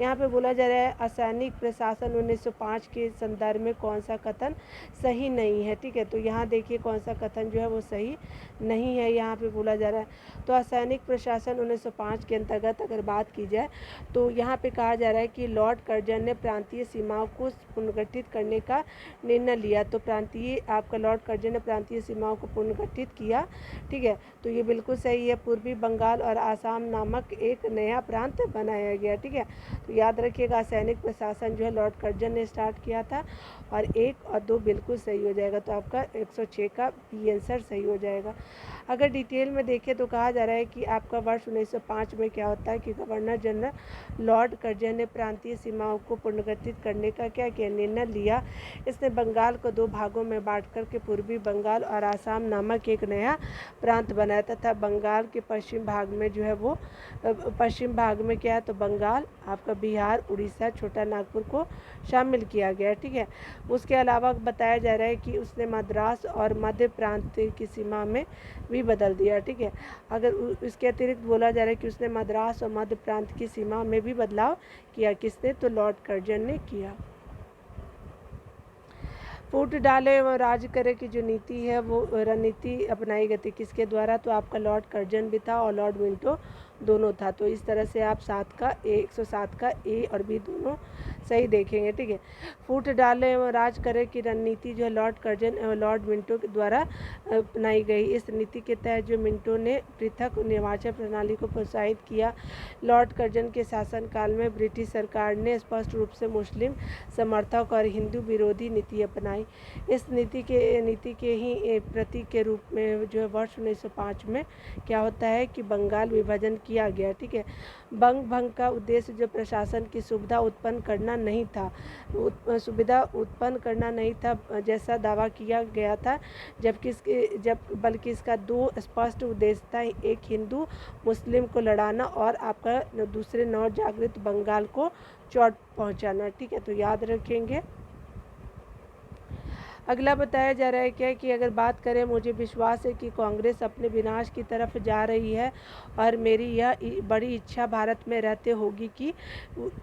यहाँ पे बोला जा रहा है असैनिक प्रशासन 1905 के संदर्भ में कौन सा कथन सही नहीं है। ठीक है, तो यहाँ देखिए कौन सा कथन जो है वो सही नहीं है, यहाँ पे बोला जा रहा है। तो असैनिक प्रशासन 1905 के अंतर्गत अगर बात की जाए तो यहाँ पे कहा जा रहा है कि लॉर्ड कर्जन ने प्रांतीय सीमाओं को पुनर्गठित करने का निर्णय लिया। तो प्रांतीय आपका लॉर्ड कर्जन ने प्रांतीय सीमाओं को पुनर्गठित किया। ठीक है, तो ये बिल्कुल सही है। पूर्वी बंगाल और आसाम नामक एक नया प्रांत बनाया गया। ठीक है, तो याद रखिएगा सैनिक प्रशासन जो है लॉर्ड कर्जन ने स्टार्ट किया था। और 1 और 2 बिल्कुल सही हो जाएगा। तो आपका 106 का बी आंसर सही हो जाएगा। अगर डिटेल में देखें तो कहा जा रहा है कि आपका वर्ष 1905 में क्या होता है कि गवर्नर जनरल लॉर्ड कर्जन ने प्रांतीय सीमाओं को पुनर्गठित करने का क्या किया, निर्णय लिया। इसने बंगाल को 2 भागों में बांट करके पूर्वी बंगाल और आसाम नामक एक नया प्रांत बनाया तथा बंगाल के पश्चिम भाग में जो है वो पश्चिम भाग में क्या है, तो बंगाल आपका बिहार, उड़ीसा, छोटा नागपुर को शामिल किया गया। ठीक है, उसके अलावा बताया जा रहा है कि उसने मद्रास और मध्य प्रांत की सीमा में भी बदल दिया। ठीक है, अगर इसके अतिरिक्त बोला जा रहा है कि उसने मद्रास और मध्य प्रांत की सीमा में भी बदलाव किया। किसने? तो लॉर्ड कर्जन ने किया। फूट डाले व राज करे की जो नीति है वो रणनीति अपनाई गई थी किसके द्वारा? तो आपका लॉर्ड कर्जन भी था और लॉर्ड मिंटो दोनों था। तो इस तरह से आप 107 का ए और बी दोनों सही देखेंगे। ठीक है, फूट डाले एवं राज करे की रणनीति जो है लॉर्ड कर्जन एवं लॉर्ड मिंटो के द्वारा अपनाई गई। इस नीति के तहत जो मिंटो ने पृथक निर्वाचन प्रणाली को प्रोत्साहित किया। लॉर्ड कर्जन के शासनकाल में ब्रिटिश सरकार ने स्पष्ट रूप से मुस्लिम समर्थक और हिंदू विरोधी नीति अपनाई। इस नीति के ही प्रतीक के रूप में जो है वर्ष 1905 में क्या होता है कि बंगाल विभाजन किया गया। ठीक है, बंग भंग का उद्देश्य जो प्रशासन की सुविधा उत्पन्न करना नहीं था, जैसा दावा किया गया था, बल्कि इसका 2 स्पष्ट उद्देश्य था। एक हिंदू मुस्लिम को लड़ाना और आपका दूसरे नवजागृत बंगाल को चोट पहुंचाना। ठीक है, तो याद रखेंगे। अगला बताया जा रहा है क्या कि अगर बात करें, मुझे विश्वास है कि कांग्रेस अपने विनाश की तरफ जा रही है और मेरी यह बड़ी इच्छा भारत में रहते होगी कि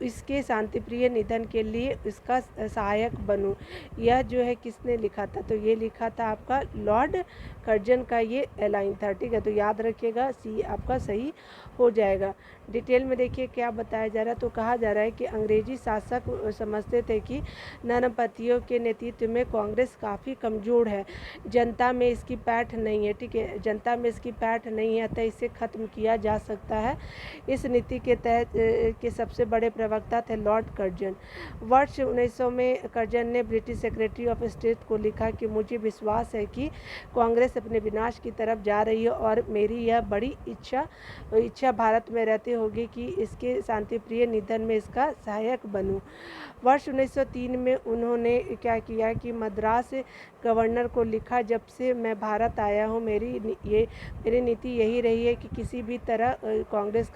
इसके शांतिप्रिय निधन के लिए इसका सहायक बनूं। यह जो है किसने लिखा था? तो ये लिखा था आपका लॉर्ड कर्जन का ये लाइन था। ठीक है, तो याद रखिएगा सी आपका सही हो जाएगा। डिटेल में देखिए क्या बताया जा रहा है। तो कहा जा रहा है कि अंग्रेजी शासक समझते थे कि नरमपंथियों के नेतृत्व में कांग्रेस काफ़ी कमज़ोर है, जनता में इसकी पैठ नहीं है। ठीक है, जनता में इसकी पैठ नहीं है, अतः इसे ख़त्म किया जा सकता है। इस नीति के तहत के सबसे बड़े प्रवक्ता थे लॉर्ड कर्जन। वर्ष 1900 में कर्जन ने ब्रिटिश सेक्रेटरी ऑफ स्टेट को लिखा कि मुझे विश्वास है कि कांग्रेस अपने विनाश की तरफ जा रही है और मेरी यह बड़ी इच्छा भारत में रहते होगी कि इसके शांतिप्रिय निधन में इसका सहायक बनूं। वर्ष 1903 में उन्होंने क्या किया कि मद्रास दास गवर्नर को लिखा, जब से मैं भारत आया हूँ मेरी नीति यही रही है कि किसी भी तरह कांग्रेस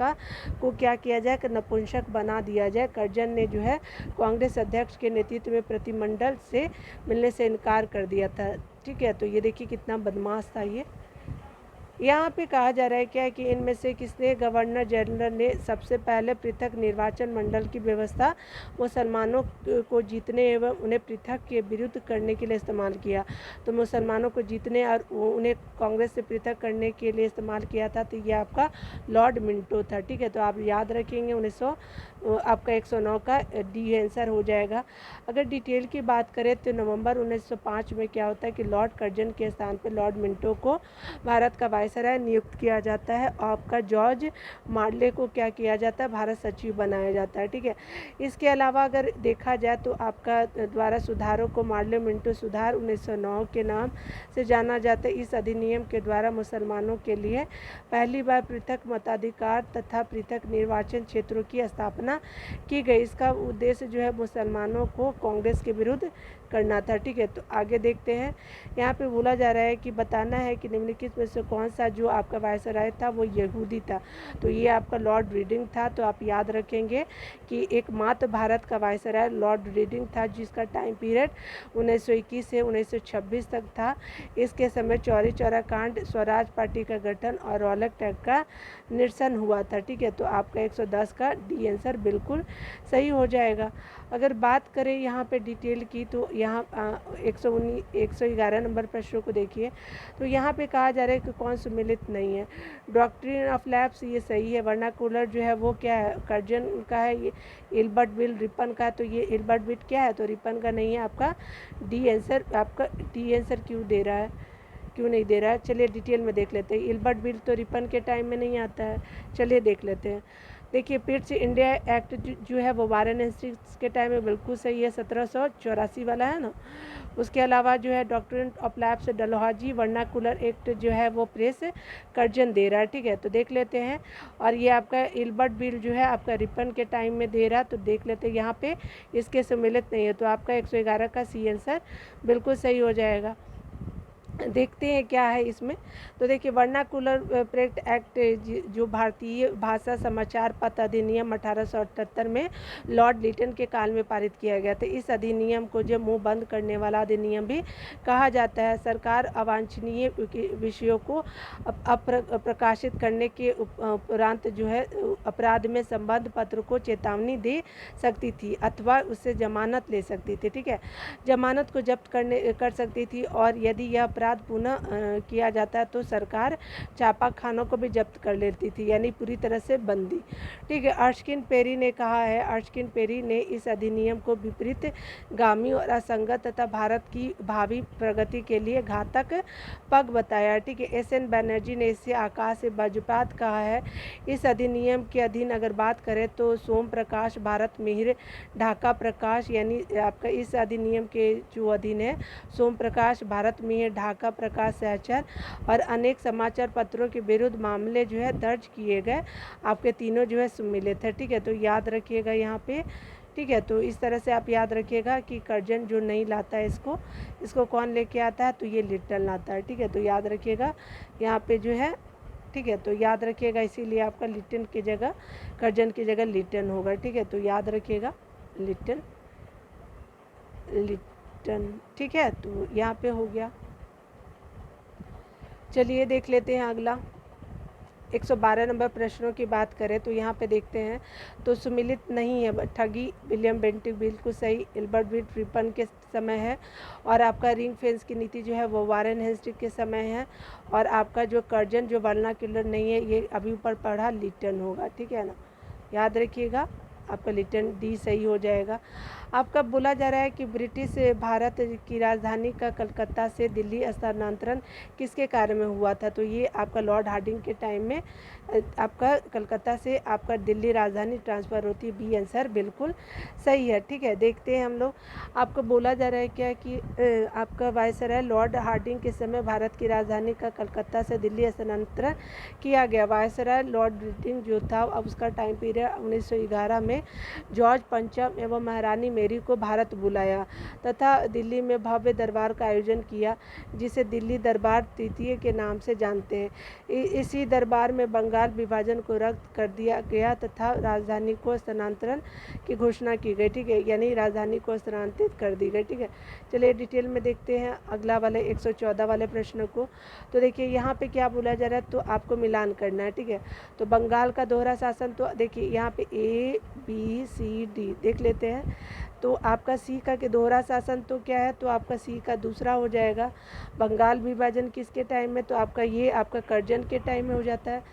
को क्या किया जाए कि नपुंसक बना दिया जाए। कर्जन ने जो है कांग्रेस अध्यक्ष के नेतृत्व में प्रतिमंडल से मिलने से इनकार कर दिया था। ठीक है, तो ये देखिए कितना बदमाश था ये। यहाँ पे कहा जा रहा है क्या है कि इनमें से किसने, गवर्नर जनरल ने सबसे पहले पृथक निर्वाचन मंडल की व्यवस्था मुसलमानों को जीतने एवं उन्हें पृथक के विरुद्ध करने के लिए इस्तेमाल किया। तो मुसलमानों को जीतने और उन्हें कांग्रेस से पृथक करने के लिए इस्तेमाल किया था, तो ये आपका लॉर्ड मिंटो था। ठीक है, तो आप याद रखेंगे 1900 आपका 109 का डी आंसर हो जाएगा। अगर डिटेल की बात करें तो नवंबर 1905 में क्या होता है कि लॉर्ड कर्जन के स्थान पर लॉर्ड मिंटो को भारत का वायसराय नियुक्त किया जाता है और आपका जॉर्ज मार्ले को क्या किया जाता है, भारत सचिव बनाया जाता है। ठीक है, इसके अलावा अगर देखा जाए तो आपका द्वारा सुधारों को मार्ले मिंटो सुधार 1909 के नाम से जाना जाता है। इस अधिनियम के द्वारा मुसलमानों के लिए पहली बार पृथक मताधिकार तथा पृथक निर्वाचन क्षेत्रों की स्थापना की गई। इसका उद्देश्य जो है मुसलमानों को कांग्रेस के विरुद्ध करना था। ठीक है, तो आगे देखते हैं। यहाँ पे बोला जा रहा है कि बताना है कि निम्नलिखित में से कौन सा जो आपका वायसराय था वो यहूदी था। तो ये आपका लॉर्ड रीडिंग था। तो आप याद रखेंगे कि एकमात्र भारत का वायसराय लॉर्ड रीडिंग था, जिसका टाइम पीरियड 1921 से 1926 तक था। इसके समय चौरी चौरा कांड, स्वराज पार्टी का गठन और रॉलेट एक्ट का निरसन हुआ था। ठीक है, तो आपका 110 का डी आंसर बिल्कुल सही हो जाएगा। अगर बात करें यहाँ पे डिटेल की तो यहाँ 111 नंबर प्रश्नों को देखिए। तो यहाँ पे कहा जा रहा है कि कौन सुमिलित नहीं है। डॉक्ट्रिन ऑफ लैप्स ये सही है। वर्नाकुलर जो है वो क्या है, कर्जन का है। ये इल्बर्ट बिल रिपन का है, तो ये इल्बर्ट बिल क्या है, तो रिपन का नहीं है। आपका डी आंसर, आपका डी आंसर क्यों दे रहा है, क्यों नहीं दे रहा है, चलिए डिटेल में देख लेते हैं। इल्बर्ट बिल तो रिपन के टाइम में नहीं आता है, चलिए देख लेते हैं। देखिए पिट्स इंडिया एक्ट जो है वो वाराणसी के टाइम में बिल्कुल सही है, 1784 वाला है ना। उसके अलावा जो है doctrine of lapse Dalhousie vernacular act जो है वो प्रेस कर्जन दे रहा है। ठीक है, तो देख लेते हैं। और ये आपका इल्बर्ट बिल जो है आपका रिपन के टाइम में दे रहा है, तो देख लेते हैं। यहाँ पे इसके सम्मिलित नहीं है, तो आपका 111 का सी आंसर बिल्कुल सही हो जाएगा। देखते हैं क्या है इसमें। तो देखिए वर्नाकुलर प्रेक्ट एक्ट जो भारतीय भाषा समाचार पत्र अधिनियम 1878 में लॉर्ड लिटन के काल में पारित किया गया था। इस अधिनियम को जो मुंह बंद करने वाला अधिनियम भी कहा जाता है। सरकार अवांछनीय विषयों को प्रकाशित करने के उपरांत जो है अपराध में संबद्ध पत्र को चेतावनी दे सकती थी अथवा उससे जमानत ले सकती थी। ठीक है, जमानत को जब्त कर सकती थी, और यदि यह अपराध पुनः किया जाता है तो सरकार छापा खानों को भी जब्त कर लेती थी, यानी पूरी तरह से बंदी। ठीक है, अर्शकिन पेरी ने कहा है, अर्शकिन पेरी ने इस अधिनियम को विपरीत गामी और असंगत तथा भारत की भावी प्रगति के लिए घातक पग बताया। ठीक है, एस.एन. बनर्जी ने इसे आकाश से वज्रपात कहा है। इस अधिनियम के अधीन अगर बात करें तो सोम प्रकाश, भारत मिहिर, ढाका प्रकाश, यानी आपका इस अधिनियम के जो अधीन है सोम प्रकाश, भारत मिहिर, ढाका प्रकाश, सहचर और अनेक समाचार पत्रों के विरुद्ध मामले जो है दर्ज किए गए। आपके तीनों जो है सम्मिलित है। ठीक है, तो याद रखिएगा यहाँ पे। ठीक है, तो इस तरह से आप याद रखिएगा कि कर्जन जो नहीं लाता है इसको कौन लेके आता है, तो ये लिटन लाता है। ठीक है, तो याद रखिएगा यहाँ पे जो है। ठीक है, तो याद रखिएगा, इसीलिए आपका लिटन की जगह कर्जन की जगह लिटन होगा। ठीक है, तो याद रखिएगा लिटन। ठीक है, तो यहाँ पे हो गया। चलिए देख लेते हैं अगला। 112 नंबर प्रश्नों की बात करें तो यहाँ पे देखते हैं। तो सुमिलित नहीं है ठगी, विलियम बेंटिक बिल्कुल सही, इल्बर्ट बिल रिपन के समय है, और आपका रिंग फेंस की नीति जो है वो वारेन हेस्टिंग्स के समय है, और आपका जो कर्जन जो वर्नाक्युलर नहीं है ये अभी ऊपर पढ़ा लिटन होगा। ठीक है ना, याद रखिएगा, आपका लिटन डी सही हो जाएगा। आपका बोला जा रहा है कि ब्रिटिश भारत की राजधानी का कलकत्ता से दिल्ली स्थानांतरण किसके कार्य में हुआ था, तो ये आपका लॉर्ड हार्डिंग के टाइम में आपका कलकत्ता से आपका दिल्ली राजधानी ट्रांसफ़र होती है। बी आंसर बिल्कुल सही है। ठीक है, देखते हैं हम लोग। आपको बोला जा रहा है क्या कि आपका वायसराय लॉर्ड हार्डिंग के समय भारत की राजधानी का कलकत्ता से दिल्ली स्थानांतरण किया गया। वायसराय लॉर्ड हार्डिंग जो था अब उसका टाइम पीरियड 1911 में जॉर्ज पंचम एवं महारानी मेरी को भारत बुलाया तथा दिल्ली में भव्य दरबार का आयोजन किया, जिसे दिल्ली दरबार तृतीय के नाम से जानते हैं। इसी दरबार में बंगाल विभाजन को रद्द कर दिया गया तथा राजधानी को स्थानांतरण की घोषणा की गई, ठीक है, यानी राजधानी को स्थानांतरित कर दी गई, ठीक है। चलिए डिटेल में देखते हैं अगला वाले 114 वाले प्रश्न को। तो देखिए यहाँ पे क्या बोला जा रहा है, तो आपको मिलान करना है, ठीक है। तो बंगाल का दोहरा शासन, तो देखिए यहाँ पे ABCD देख लेते हैं। तो आपका सी का के दोहरा शासन तो क्या है, तो आपका सी का दूसरा हो जाएगा। बंगाल विभाजन किसके टाइम में, तो आपका ये आपका कर्जन के टाइम में हो जाता है।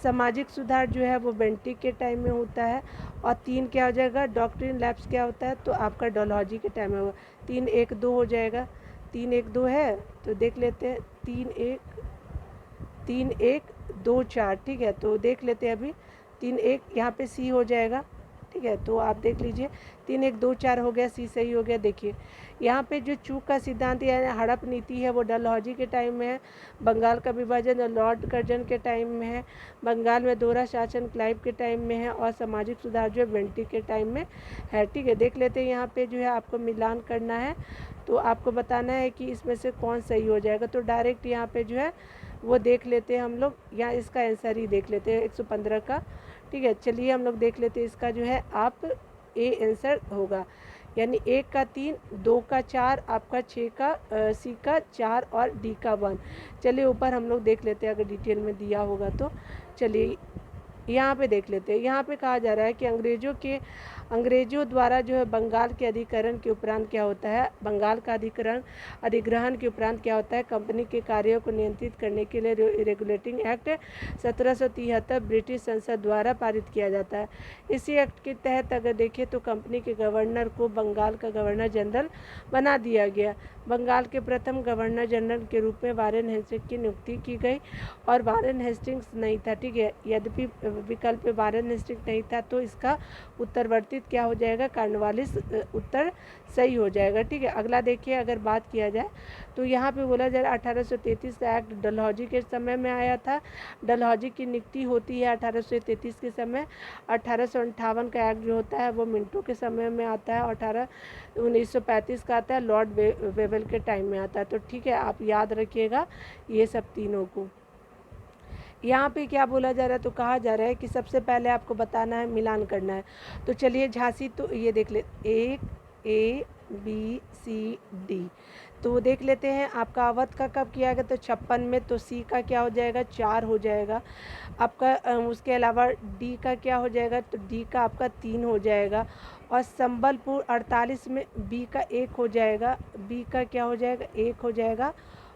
सामाजिक सुधार जो है वो बेंटिक के टाइम में होता है। और 3 क्या हो जाएगा, डॉक्ट्रिन लैप्स क्या होता है, तो आपका डलहौजी के टाइम में होगा। 3-1-2 हो जाएगा, 3-1-2 है तो देख लेते हैं 3-1-2-4, ठीक है। तो देख लेते हैं अभी 3-1 यहाँ पे सी हो जाएगा, ठीक है। तो आप देख लीजिए 3-1-2-4 हो गया, सी सही हो गया। देखिए यहाँ पे जो चूक का सिद्धांत या हड़प नीति है वो डलहौजी के टाइम में है। बंगाल का विभाजन लॉर्ड कर्जन के टाइम में है। बंगाल में दोहरा शासन क्लाइव के टाइम में है। और सामाजिक सुधार जो है बेंटिक के टाइम में है, ठीक है। देख लेते हैं यहाँ पे जो है आपको मिलान करना है, तो आपको बताना है कि इसमें से कौन सही हो जाएगा। तो डायरेक्ट यहाँ पे जो है वो देख लेते हैं हम लोग, यहाँ इसका आंसर ही देख लेते हैं 115 का, ठीक है। चलिए हम लोग देख लेते हैं इसका जो है आप ए आंसर होगा, यानी 1 का 3, 2 का 4, आपका 6 का सी का 4 और डी का 1। चलिए ऊपर हम लोग देख लेते हैं अगर डिटेल में दिया होगा तो। चलिए यहाँ पे देख लेते हैं। यहाँ पे कहा जा रहा है कि अंग्रेजों द्वारा जो है बंगाल के अधिग्रहण के उपरांत क्या होता है, बंगाल का अधिग्रहण के उपरांत क्या होता है, कंपनी के कार्यों को नियंत्रित करने के लिए रेगुलेटिंग एक्ट 1773 ब्रिटिश संसद द्वारा पारित किया जाता है। इसी एक्ट के तहत अगर देखें तो कंपनी के गवर्नर को बंगाल का गवर्नर जनरल बना दिया गया। बंगाल के प्रथम गवर्नर जनरल के रूप में वारेन हेस्टिंग्स की नियुक्ति की गई, और वारेन हेस्टिंग्स नहीं था, ठीक है। यद्यपि विकल्प वारेन हेस्टिंग्स नहीं था तो इसका उत्तरवर्ती क्या हो जाएगा, कार्नवालिस उत्तर सही हो जाएगा, ठीक है। अगला देखिए अगर बात किया जाए तो यहाँ पे बोला जा रहा है 1833 का एक्ट डलहौजी के समय में आया था। डलहौजी की नियुक्ति होती है 1833 के समय। 1858 का एक्ट जो होता है वो मिंटो के समय में आता है। 1935 का आता है लॉर्ड वेवल के टाइम में आता है। तो ठीक है, आप याद रखिएगा ये सब तीनों को। यहाँ पे क्या बोला जा रहा है, तो कहा जा रहा है कि सबसे पहले आपको बताना है, मिलान करना है। तो चलिए झांसी, तो ये देख ले 1 ABCD, तो देख लेते हैं आपका अवध का कब किया गया, तो 56 में। तो सी का क्या हो जाएगा, 4 हो जाएगा आपका। उसके अलावा डी का क्या हो जाएगा, तो डी का आपका 3 हो जाएगा। और संबलपुर 48 में बी का 1 हो जाएगा, बी का क्या हो जाएगा, 1 हो जाएगा।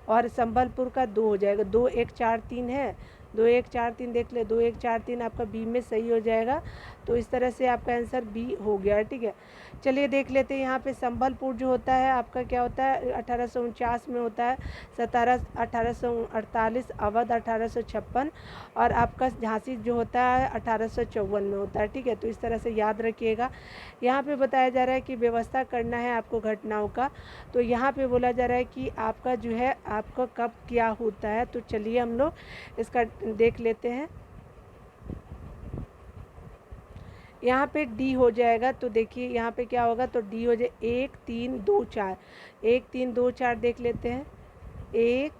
और संबलपुर का 2 हो जाएगा। 2 1 4 3 है, 2 1 4 3 देख ले, 2 1 4 3 आपका बी में सही हो जाएगा। तो इस तरह से आपका आंसर बी हो गया, ठीक है। चलिए देख लेते हैं यहाँ पे संबलपुर जो होता है आपका क्या होता है, 1849 में होता है। 1848, अवध 1856, और आपका झांसी जो होता है 1854 में होता है, ठीक है। तो इस तरह से याद रखिएगा। यहाँ पे बताया जा रहा है कि व्यवस्था करना है आपको घटनाओं का। तो यहाँ पे बोला जा रहा है कि आपका जो है आपका कब क्या होता है। तो चलिए हम लोग इसका देख लेते हैं। यहाँ पे डी हो जाएगा, तो देखिए यहाँ पे क्या होगा, तो डी हो जाए 1 3 2 4, 1 3 2 4 देख लेते हैं। 1,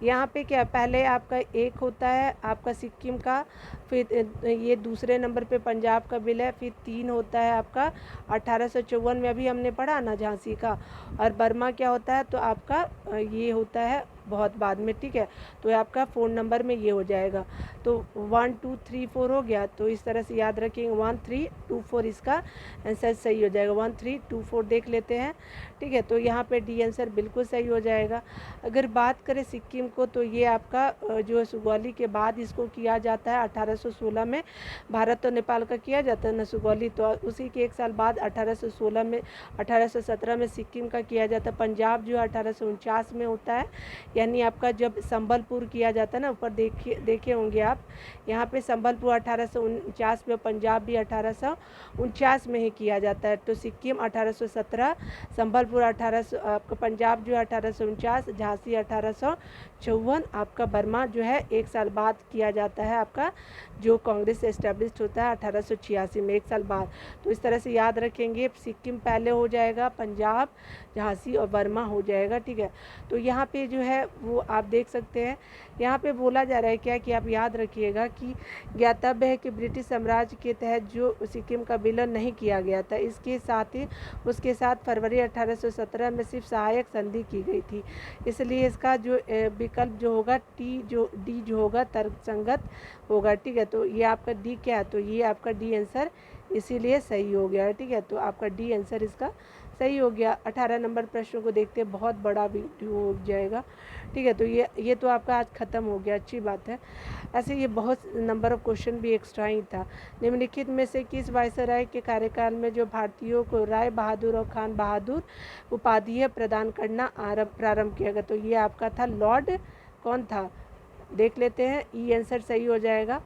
यहाँ पे क्या पहले आपका 1 होता है आपका सिक्किम का, फिर ये दूसरे नंबर पे पंजाब का बिल है, फिर 3 होता है आपका 1854 में अभी हमने पढ़ा ना झांसी का। और बर्मा क्या होता है, तो आपका ये होता है बहुत बाद में, ठीक है। तो आपका 4 नंबर में ये हो जाएगा। तो 1 2 3 4 हो गया। तो इस तरह से याद रखेंगे 1 3 2 4 इसका आंसर सही हो जाएगा। 1 3 2 4 देख लेते हैं, ठीक है। तो यहाँ पे डी आंसर बिल्कुल सही हो जाएगा। अगर बात करें सिक्किम को, तो ये आपका जो है सुगौली के बाद इसको किया जाता है। 1816 में भारत और नेपाल का किया जाता है ना सुगौली, तो उसी के 1 साल बाद 1817 में सिक्किम का किया जाता है। पंजाब जो है 1849 में होता है, यानी आपका जब संबलपुर किया जाता है ना, ऊपर देखे होंगे आप, यहाँ पे संबलपुर 1849 में, पंजाब भी 1849 में ही किया जाता है। तो सिक्किम 1817, संबलपुर 1800, आपका पंजाब जो है 1849, झांसी 1854, आपका बर्मा जो है 1 साल बाद किया जाता है, आपका जो कांग्रेस एस्टेब्लिश होता है 1886 में, 1 साल बाद। तो इस तरह से याद रखेंगे, सिक्किम पहले हो जाएगा, पंजाब, झांसी और बर्मा हो जाएगा, ठीक है। तो यहाँ पे जो है वो आप देख सकते हैं, यहाँ पे बोला जा रहा है क्या कि आप याद रखिएगा कि ज्ञातव्य है कि ब्रिटिश साम्राज्य के तहत जो सिक्किम का विलय नहीं किया गया था, इसके साथ ही उसके साथ फरवरी 1817 में सिर्फ सहायक संधि की गई थी। इसलिए इसका जो विकल्प जो होगा डी जो होगा तर्कसंगत होगा, ठीक है। तो ये आपका डी क्या है, तो ये आपका डी आंसर इसीलिए सही हो गया है, ठीक है। तो आपका डी आंसर इसका सही हो गया। 18 नंबर प्रश्न को देखते हैं, बहुत बड़ा वीडियो हो जाएगा, ठीक है। तो ये तो आपका आज ख़त्म हो गया, अच्छी बात है। ऐसे ये बहुत नंबर ऑफ क्वेश्चन भी एक्स्ट्रा ही था। निम्नलिखित में से किस वायसराय के कार्यकाल में जो भारतीयों को राय बहादुर और खान बहादुर उपाधियाँ प्रदान करना प्रारंभ किया गया, तो ये आपका था लॉर्ड कौन था, देख लेते हैं। ई आंसर सही हो जाएगा।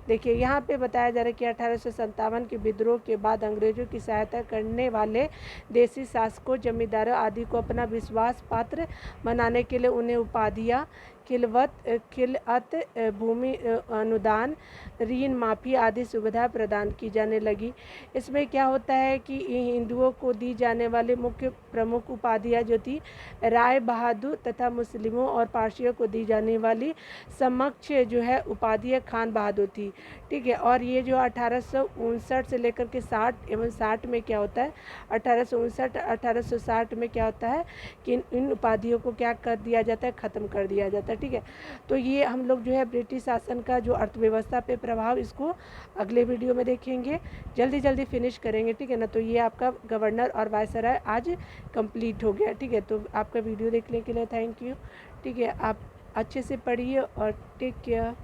देखिए यहाँ पे बताया जा रहा है कि 1857 के विद्रोह के बाद अंग्रेजों की सहायता करने वाले देसी शासकों, जमींदारों आदि को अपना विश्वास पात्र बनाने के लिए उन्हें उपाधियाँ, खिलअत, भूमि अनुदान, ऋण माफ़ी आदि सुविधा प्रदान की जाने लगी। इसमें क्या होता है कि हिंदुओं को दी जाने वाली मुख्य प्रमुख उपाधियाँ जो थी राय बहादुर तथा मुस्लिमों और पारसियों को दी जाने वाली समक्ष जो है उपाधियाँ खान बहादुर थी, ठीक है। और ये जो 1859 से लेकर के 60 एवं 60 में क्या होता है, 1859 1860 में क्या होता है कि इन उपाधियों को क्या कर दिया जाता है, ख़त्म कर दिया जाता है, ठीक है। तो ये हम लोग जो है ब्रिटिश शासन का जो अर्थव्यवस्था पे प्रभाव, इसको अगले वीडियो में देखेंगे, जल्दी फिनिश करेंगे, ठीक है ना। तो ये आपका गवर्नर और वायसराय आज कंप्लीट हो गया, ठीक है। तो आपका वीडियो देखने के लिए थैंक यू, ठीक है। आप अच्छे से पढ़िए और टेक केयर।